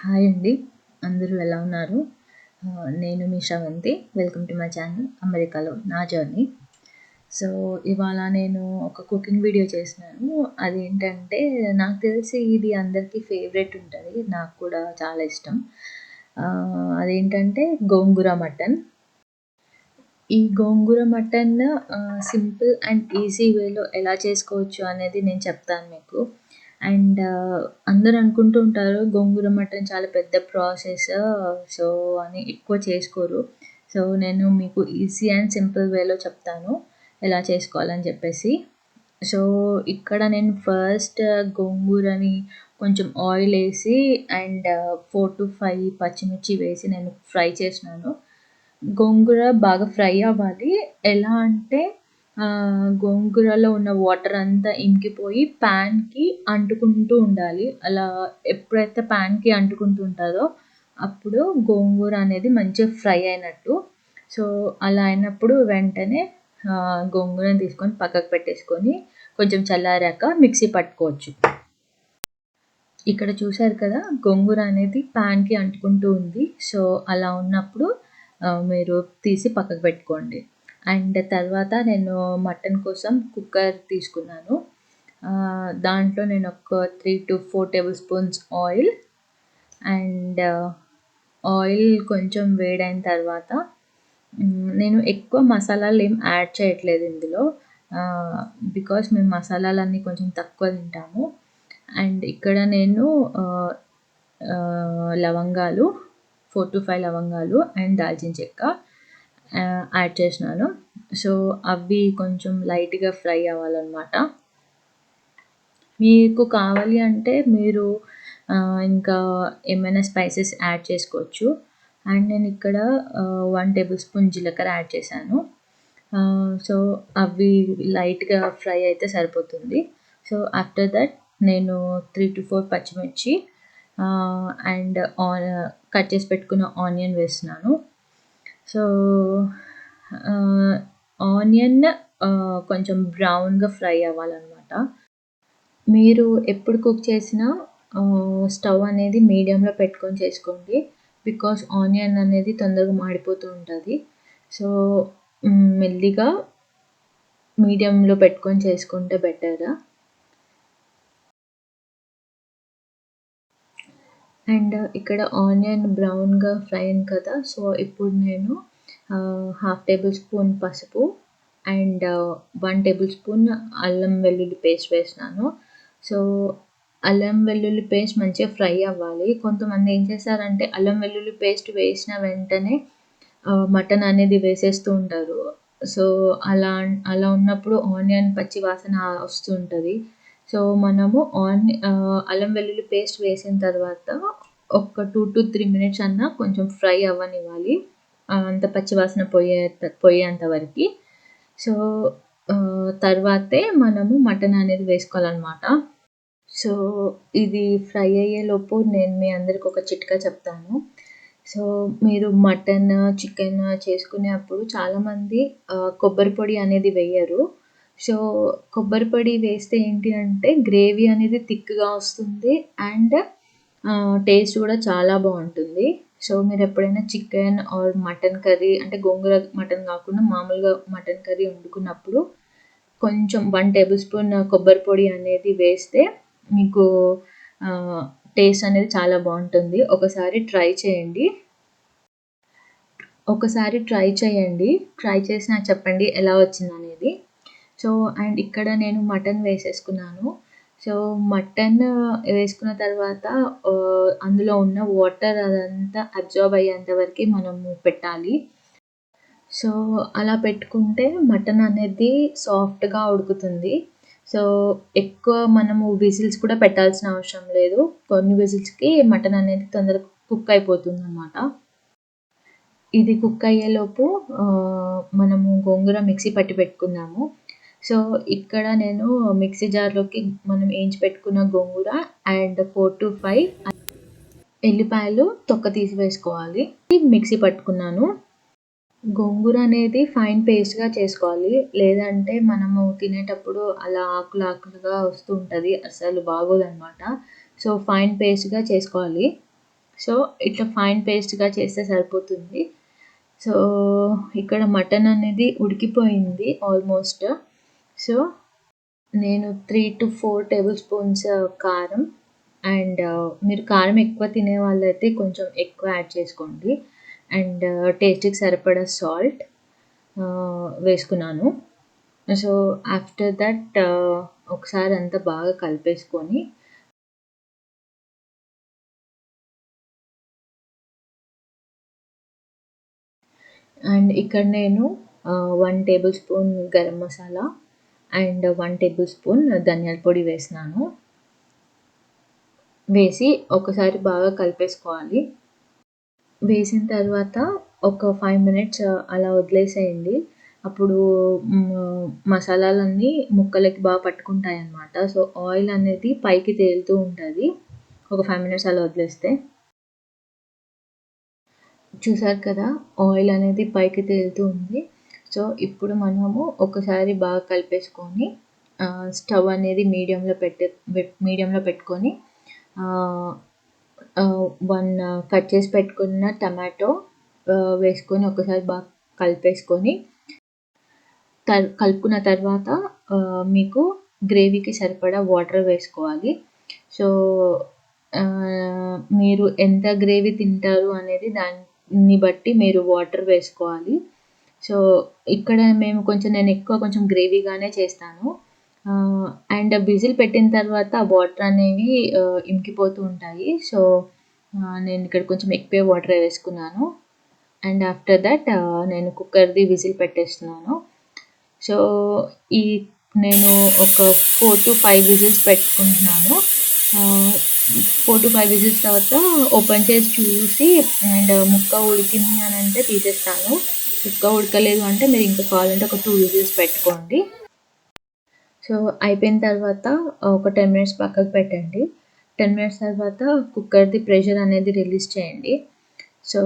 Hi అండి. అందరూ ఎలా ఉన్నారు? నేను మీ Sravanthi. Welcome to my channel అమెరికాలో నా జర్నీ. సో, ఇవాళ నేను ఒక కుకింగ్ వీడియో చేస్తున్నాను. అదేంటంటే నాకు తెలిసి ఇది అందరికీ ఫేవరెట్ ఉంటది. నాకు కూడా చాలా ఇష్టం. అదేంటంటే గోంగూర మటన్. ఈ గోంగూర మటన్ సింపుల్ అండ్ ఈజీ వేలో ఎలా చేసుకోవచ్చు అనేది నేను చెప్తాను మీకు. అండ్ అందరూ అనుకుంటూ ఉంటారు గోంగూర మటన్ చాలా పెద్ద ప్రాసెస్. సో, అని ఎక్కువ చేసుకోరు. సో, నేను మీకు ఈజీ అండ్ సింపుల్ వేలో చెప్తాను ఎలా చేసుకోవాలని చెప్పేసి. సో, ఇక్కడ నేను ఫస్ట్ గోంగూరని కొంచెం ఆయిల్ వేసి అండ్ 4-5 పచ్చిమిర్చి వేసి నేను ఫ్రై చేసినాను. గోంగూర బాగా ఫ్రై అవ్వాలి. ఎలా అంటే గోంగూరలో ఉన్న వాటర్ అంతా ఇంకిపోయి ప్యాన్‌కి అంటుకుంటూ ఉండాలి. అలా ఎప్పుడైతే ప్యాన్‌కి అంటుకుంటూ ఉంటదో అప్పుడు గోంగూర అనేది మంచిగా ఫ్రై అయినట్టు. సో, అలా అయినప్పుడు వెంటనే గోంగూరని తీసుకొని పక్కకు పెట్టేసుకొని కొంచెం చల్లారాక మిక్సీ పట్టుకోవచ్చు. ఇక్కడ చూసారు కదా గోంగూర అనేది ప్యాన్‌కి అంటుకుంటూ ఉంది. సో, అలా ఉన్నప్పుడు మీరు తీసి పక్కకు పెట్టుకోండి. అండ్ తర్వాత నేను మటన్ కోసం కుక్కర్ తీసుకున్నాను. దాంట్లో నేను ఒక 3-4 table spoons oil and oil కొంచెం వేడైన తర్వాత నేను ఎక్కువ మసాలాలు ఏం యాడ్ చేయట్లేదు ఇందులో. బికాస్ మేము మసాలాలన్నీ కొంచెం తక్కువ తింటాము. అండ్ ఇక్కడ నేను లవంగాలు 4-5 లవంగాలు అండ్ దాల్చిన చెక్క యాడ్ చేసినాను. సో, అవి కొంచెం లైట్‌గా ఫ్రై అవ్వాలన్నమాట. మీకు కావాలి అంటే మీరు ఇంకా ఏమైనా స్పైసెస్ యాడ్ చేసుకోవచ్చు. అండ్ నేను ఇక్కడ 1 టేబుల్ స్పూన్ జీలకర్ర యాడ్ చేశాను. సో, అవి లైట్‌గా ఫ్రై అయితే సరిపోతుంది. సో, ఆఫ్టర్ దట్ నేను 3-4 పచ్చిమిర్చి అండ్ కట్ చేసి పెట్టుకున్న ఆనియన్ వేస్తున్నాను. సో, ఆనియన్ కొంచెం బ్రౌన్‌గా ఫ్రై అవ్వాలన్నమాట. మీరు ఎప్పుడు కుక్ చేసినా స్టవ్ అనేది మీడియంలో పెట్టుకొని చేసుకోండి. బికాస్ ఆనియన్ అనేది తొందరగా మాడిపోతూ ఉంటది. సో, మెల్లిగా మీడియంలో పెట్టుకొని చేసుకుంటే బెటర్. అండ్ ఇక్కడ ఆనియన్ బ్రౌన్‌గా ఫ్రై అయింది కదా! సో, ఇప్పుడు నేను హాఫ్ టేబుల్ స్పూన్ పసుపు అండ్ 1 టేబుల్ స్పూన్ అల్లం వెల్లుల్లి పేస్ట్ వేసినాను. సో, అల్లం వెల్లుల్లి పేస్ట్ మంచిగా ఫ్రై అవ్వాలి. కొంతమంది ఏం చేస్తారంటే అల్లం వెల్లుల్లి పేస్ట్ వేసిన వెంటనే మటన్ అనేది వేసేస్తూ ఉంటారు. సో, అలా ఉన్నప్పుడు ఆనియన్ పచ్చి వాసన వస్తూ ఉంటది. సో, మనము అల్లం వెల్లుల్లి పేస్ట్ వేసిన తర్వాత ఒక 2-3 మినిట్స్ అన్నా కొంచెం ఫ్రై అవ్వనివ్వాలి. అంత పచ్చి వాసన పోయేంత వరకి. సో, తర్వాతే మనము మటన్ అనేది వేసుకోవాలన్నమాట. సో, ఇది ఫ్రై అయ్యేలోపు నేను మీ అందరికి ఒక చిట్కా చెప్తాను. సో, మీరు మటన్, చికెన్ చేసుకునేప్పుడు చాలామంది కొబ్బరి పొడి అనేది వేయరు. సో, కొబ్బరి పొడి వేస్తే ఏంటి అంటే గ్రేవీ అనేది థిక్‌గా వస్తుంది అండ్ టేస్ట్ కూడా చాలా బావుంటుంది. సో, మీరెప్పుడైనా చికెన్ ఆర్ మటన్ కర్రీ అంటే గోంగూర మటన్ కాకుండా మామూలుగా మటన్ కర్రీ వండుకున్నప్పుడు కొంచెం 1 టేబుల్ స్పూన్ కొబ్బరి పొడి అనేది వేస్తే మీకు టేస్ట్ అనేది చాలా బావుంటుంది. ఒకసారి ట్రై చేయండి. ట్రై చేసి నాకు చెప్పండి ఎలా వచ్చిందనేది. సో, అండ్ ఇక్కడ నేను మటన్ వేసేసుకున్నాను. సో, మటన్ వేసుకున్న తర్వాత అందులో ఉన్న వాటర్ అదంతా అబ్జార్బ్ అయ్యేంత వరకి మనము పెట్టాలి. సో, అలా పెట్టుకుంటే మటన్ అనేది సాఫ్ట్‌గా ఉడుకుతుంది. సో, ఎక్కువ మనము విజిల్స్ కూడా పెట్టాల్సిన అవసరం లేదు. కొన్ని విజిల్స్‌కి మటన్ అనేది తొందరగా కుక్ అయిపోతుందనమాట. ఇది కుక్ అయ్యేలోపు మనము గోంగూర మిక్సీ పట్టి పెట్టుకుందాము. సో, ఇక్కడ నేను మిక్సీ జార్‌లోకి మనం ఏంచి పెట్టుకున్న గోంగూర అండ్ 4-5 ఎల్లిపాయలు తొక్క తీసి వేసుకోవాలి. మిక్సీ పట్టుకున్నాను. గోంగూర అనేది ఫైన్ పేస్ట్‌గా చేసుకోవాలి. లేదంటే మనము తినేటప్పుడు అలా ఆకులుగా వస్తూ ఉంటది. అస్సలు బాగోదనమాట. సో, ఫైన్ పేస్ట్‌గా చేసుకోవాలి. సో ఇట్లా ఫైన్ పేస్ట్‌గా చేస్తే సరిపోతుంది. సో ఇక్కడ మటన్ అనేది ఉడికిపోయింది ఆల్మోస్ట్. సో నేను 3-4 టేబుల్ స్పూన్స్ కారం అండ్ మీరు కారం ఎక్కువ తినే వాళ్ళైతే కొంచెం ఎక్కువ యాడ్ చేసుకోండి. అండ్ టేస్ట్‌కి సరిపడా సాల్ట్ వేసుకున్నాను. సో ఆఫ్టర్ దట్ ఒకసారి అంతా బాగా కలిపేసుకొని అండ్ ఇక్కడ నేను 1 table spoon garam masala and 1 table spoon ధనియాల పొడి వేసినాను. వేసి ఒకసారి బాగా కలిపేసుకోవాలి. వేసిన తర్వాత ఒక 5 మినిట్స్ అలా వదిలేసేయండి. అప్పుడు మసాలాలన్నీ ముక్కలకి బాగా పట్టుకుంటాయన్నమాట. సో ఆయిల్ అనేది పైకి తేలుతూ ఉంటది. ఒక 5 మినిట్స్ అలా వదిలేస్తే. చూసారు కదా! ఆయిల్ అనేది పైకి తేలుతూ ఉంది. సో ఇప్పుడు మనము ఒకసారి బాగా కలిపేసుకొని స్టవ్ అనేది మీడియంలో పెట్టుకొని 1 కట్ చేసి పెట్టుకున్న టమాటో వేసుకొని ఒకసారి బాగా కలిపేసుకొని కలుపుకున్న తర్వాత మీకు గ్రేవీకి సరిపడా వాటర్ వేసుకోవాలి. సో మీరు ఎంత గ్రేవీ తింటారు అనేది దాన్ని బట్టి మీరు వాటర్ వేసుకోవాలి. సో ఇక్కడ నేను కొంచెం గ్రేవీగానే చేస్తాను. అండ్ విజిల్ పెట్టిన తర్వాత వాటర్ అనేవి ఇంకిపోతూ ఉంటాయి. సో నేను ఇక్కడ కొంచెం ఎక్కువే వాటర్ వేసుకున్నాను. అండ్ ఆఫ్టర్ దట్ నేను కుక్కర్‌ది విజిల్ పెట్టేస్తున్నాను. సో నేను ఒక 4-5 విజిల్స్ పెట్టుకుంటున్నాను. 4-5 విజిల్స్ తర్వాత ఓపెన్ చేసి చూసి అండ్ ముక్క ఉడికింది అని అంటే తీసేస్తాను. ముక్క ఉడకలేదు అంటే మీరు ఇంకా కావాలంటే ఒక 2 విజిల్స్ పెట్టుకోండి. సో అయిపోయిన తర్వాత ఒక 10 మినిట్స్ పక్కకు పెట్టండి. 10 మినిట్స్ తర్వాత కుక్కర్‌ది ప్రెషర్ అనేది రిలీజ్ చేయండి. సో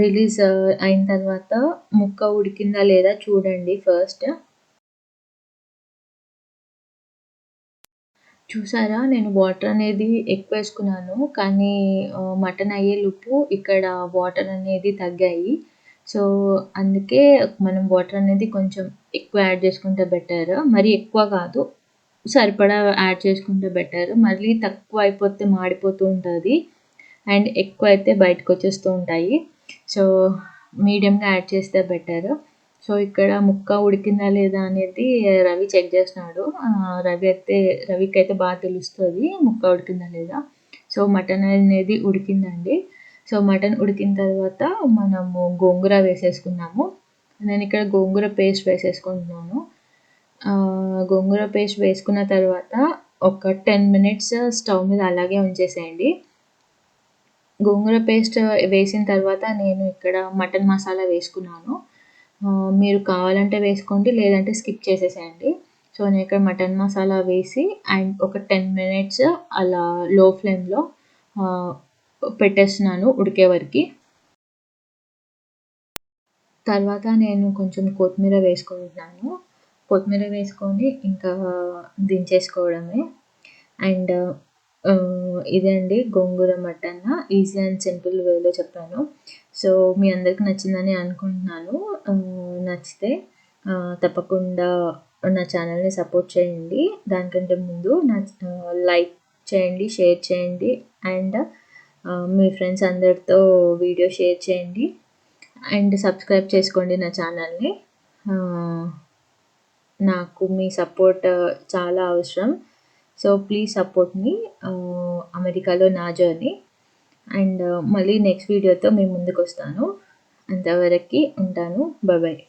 రిలీజ్ అయిన తర్వాత ముక్క ఉడికిందా లేదా చూడండి ఫస్ట్. చూసారా? నేను వాటర్ అనేది ఎక్కువేసుకున్నాను. కానీ మటన్ అయ్యేలోపు ఇక్కడ వాటర్ అనేది తగ్గాయి. సో అందుకే మనం వాటర్ అనేది కొంచెం ఎక్కువ యాడ్ చేసుకుంటే బెటర్. మరీ ఎక్కువ కాదు. సరిపడా యాడ్ చేసుకుంటే బెటర్. మళ్ళీ తక్కువ అయిపోతే మాడిపోతూ ఉంటది. అండ్ ఎక్కువైతే బయటకొచ్చేస్తూ ఉంటాయి. సో మీడియంగా యాడ్ చేస్తే బెటర్. సో ఇక్కడ ముక్క ఉడికిందా లేదా అనేది రవి చెక్ చేస్తున్నాడు. రవికైతే బాగా తెలుస్తది ముక్క ఉడికిందా లేదా. సో మటన్ అనేది ఉడికిందండి. సో మటన్ ఉడికిన తర్వాత మనము గోంగూర వేసేసుకున్నాము. నేను ఇక్కడ గోంగూర పేస్ట్ వేసేసుకుంటున్నాను. గోంగూర పేస్ట్ వేసుకున్న తర్వాత ఒక 10 మినిట్స్ స్టవ్ మీద అలాగే ఉంచేసేయండి. గోంగూర పేస్ట్ వేసిన తర్వాత నేను ఇక్కడ మటన్ మసాలా వేసుకున్నాను. మీరు కావాలంటే వేసుకోండి, లేదంటే స్కిప్ చేసేసేయండి. సో నేను ఇక్కడ మటన్ మసాలా వేసి అండ్ ఒక 10 మినిట్స్ అలా లో ఫ్లేమ్‌లో పెట్టేస్తున్నాను ఉడికే వరకి. తర్వాత నేను కొంచెం కొత్తిమీర వేసుకుంటున్నాను. కొత్తిమీర వేసుకొని ఇంకా దించేసుకోవడమే. అండ్ ఇదే అండి గోంగూర మటన్ ఈజీ అండ్ సింపుల్ వేలో చెప్పాను. సో మీ అందరికి నచ్చిందని అనుకుంటున్నాను. నచ్చితే తప్పకుండా నా ఛానల్‌ని సపోర్ట్ చేయండి. దానికంటే ముందు లైక్ చేయండి, షేర్ చేయండి అండ్ మీ ఫ్రెండ్స్ అందరితో వీడియో షేర్ చేయండి. అండ్ సబ్స్క్రైబ్ చేసుకోండి నా ఛానల్‌ని. నాకు మీ సపోర్ట్ చాలా అవసరం. సో ప్లీజ్ సపోర్ట్ మీ అమెరికాలో నా జర్నీ. అండ్ మళ్ళీ నెక్స్ట్ వీడియోతో మీ ముందుకొస్తాను. అంతవరకి ఉంటాను. బాయ్.